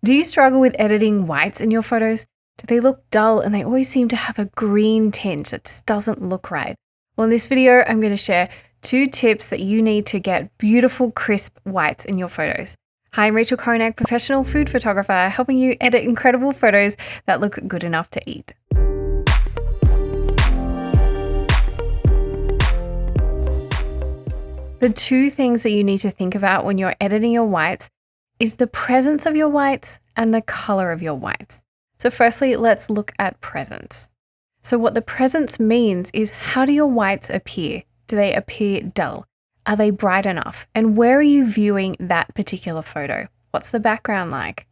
Do you struggle with editing whites in your photos? Do they look dull and they always seem to have a green tinge that just doesn't look right? Well, in this video, I'm going to share 2 tips that you need to get beautiful, crisp whites in your photos. Hi, I'm Rachel Konak, professional food photographer, helping you edit incredible photos that look good enough to eat. The 2 things that you need to think about when you're editing your whites is the presence of your whites and the color of your whites. So firstly, let's look at presence. So what the presence means is, how do your whites appear? Do they appear dull? Are they bright enough? And where are you viewing that particular photo? What's the background like?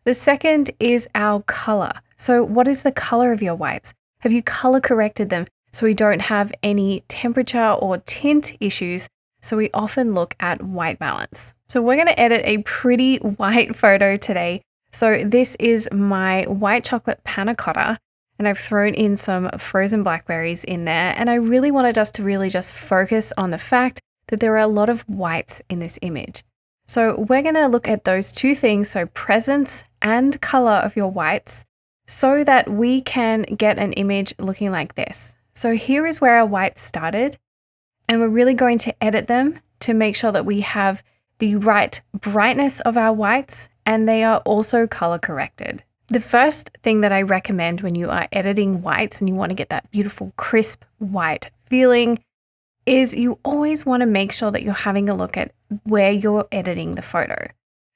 The second is our color. So what is the color of your whites? Have you color corrected them so we don't have any temperature or tint issues? So we often look at white balance. So we're going to edit a pretty white photo today. So this is my white chocolate panna cotta, and I've thrown in some frozen blackberries in there. And I really wanted us to really just focus on the fact that there are a lot of whites in this image. So we're going to look at those 2 things, so presence and color of your whites, so that we can get an image looking like this. So here is where our whites started. And we're really going to edit them to make sure that we have the right brightness of our whites and they are also color corrected. The first thing that I recommend when you are editing whites and you want to get that beautiful crisp white feeling is you always want to make sure that you're having a look at where you're editing the photo.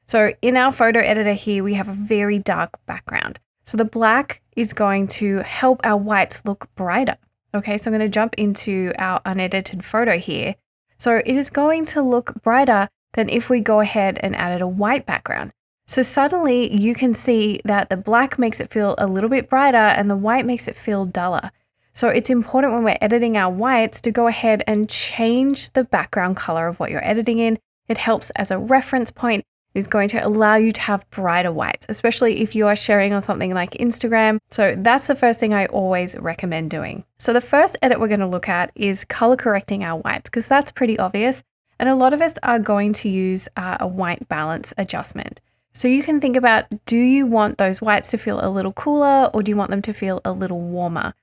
So in our photo editor here, we have a very dark background. So the black is going to help our whites look brighter. Okay, so I'm going to jump into our unedited photo here. So it is going to look brighter than if we go ahead and added a white background. So suddenly you can see that the black makes it feel a little bit brighter and the white makes it feel duller. So it's important when we're editing our whites to go ahead and change the background color of what you're editing in. It helps as a reference point. Is going to allow you to have brighter whites, especially if you are sharing on something like Instagram. So that's the first thing I always recommend doing. So the first edit we're going to look at is color correcting our whites, because that's pretty obvious. And a lot of us are going to use a white balance adjustment. So you can think about, do you want those whites to feel a little cooler or do you want them to feel a little warmer?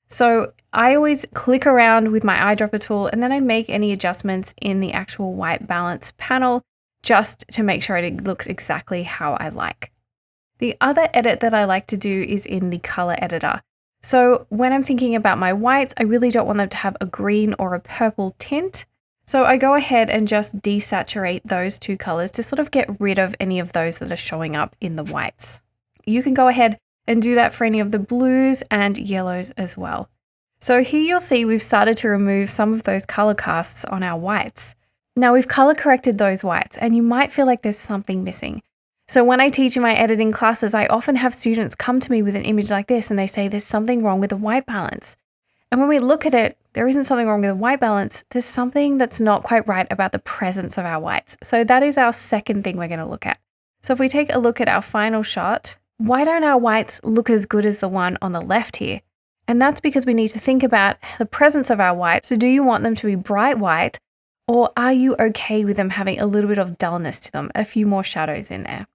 So I always click around with my eyedropper tool and then I make any adjustments in the actual white balance panel, just to make sure it looks exactly how I like. The other edit that I like to do is in the color editor. So when I'm thinking about my whites, I really don't want them to have a green or a purple tint. So I go ahead and just desaturate those 2 colors to sort of get rid of any of those that are showing up in the whites. You can go ahead and do that for any of the blues and yellows as well. So here you'll see we've started to remove some of those color casts on our whites. Now we've color corrected those whites and you might feel like there's something missing. So when I teach in my editing classes, I often have students come to me with an image like this and they say there's something wrong with the white balance. And when we look at it, there isn't something wrong with the white balance. There's something that's not quite right about the presence of our whites. So that is our second thing we're going to look at. So if we take a look at our final shot, why don't our whites look as good as the one on the left here? And that's because we need to think about the presence of our whites. So do you want them to be bright white? Or are you okay with them having a little bit of dullness to them, a few more shadows in there?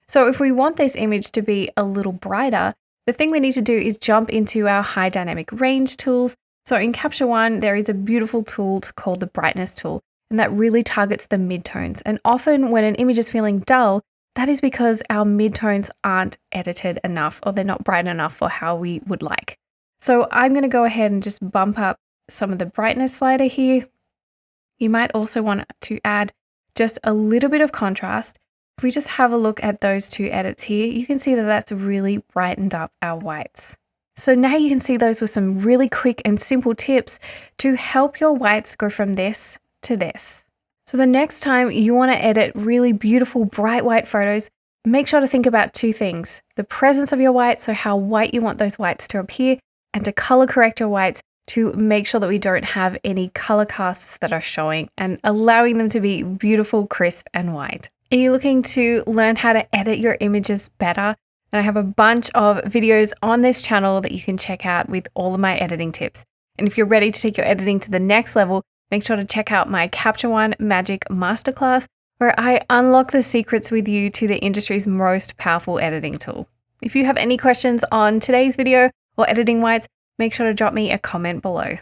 So if we want this image to be a little brighter, the thing we need to do is jump into our high dynamic range tools. So in Capture One, there is a beautiful tool called the brightness tool, and that really targets the midtones. And often when an image is feeling dull, that is because our midtones aren't edited enough or they're not bright enough for how we would like. So I'm going to go ahead and just bump up some of the brightness slider here. You might also want to add just a little bit of contrast. If we just have a look at those 2 edits here, you can see that that's really brightened up our whites. So now you can see those were some really quick and simple tips to help your whites go from this to this. So the next time you want to edit really beautiful bright white photos, make sure to think about 2 things: the presence of your whites, so how white you want those whites to appear, and to color correct your whites to make sure that we don't have any color casts that are showing and allowing them to be beautiful, crisp, and white. Are you looking to learn how to edit your images better? And I have a bunch of videos on this channel that you can check out with all of my editing tips. And if you're ready to take your editing to the next level, make sure to check out my Capture One Magic Masterclass, where I unlock the secrets with you to the industry's most powerful editing tool. If you have any questions on today's video or editing whites, make sure to drop me a comment below.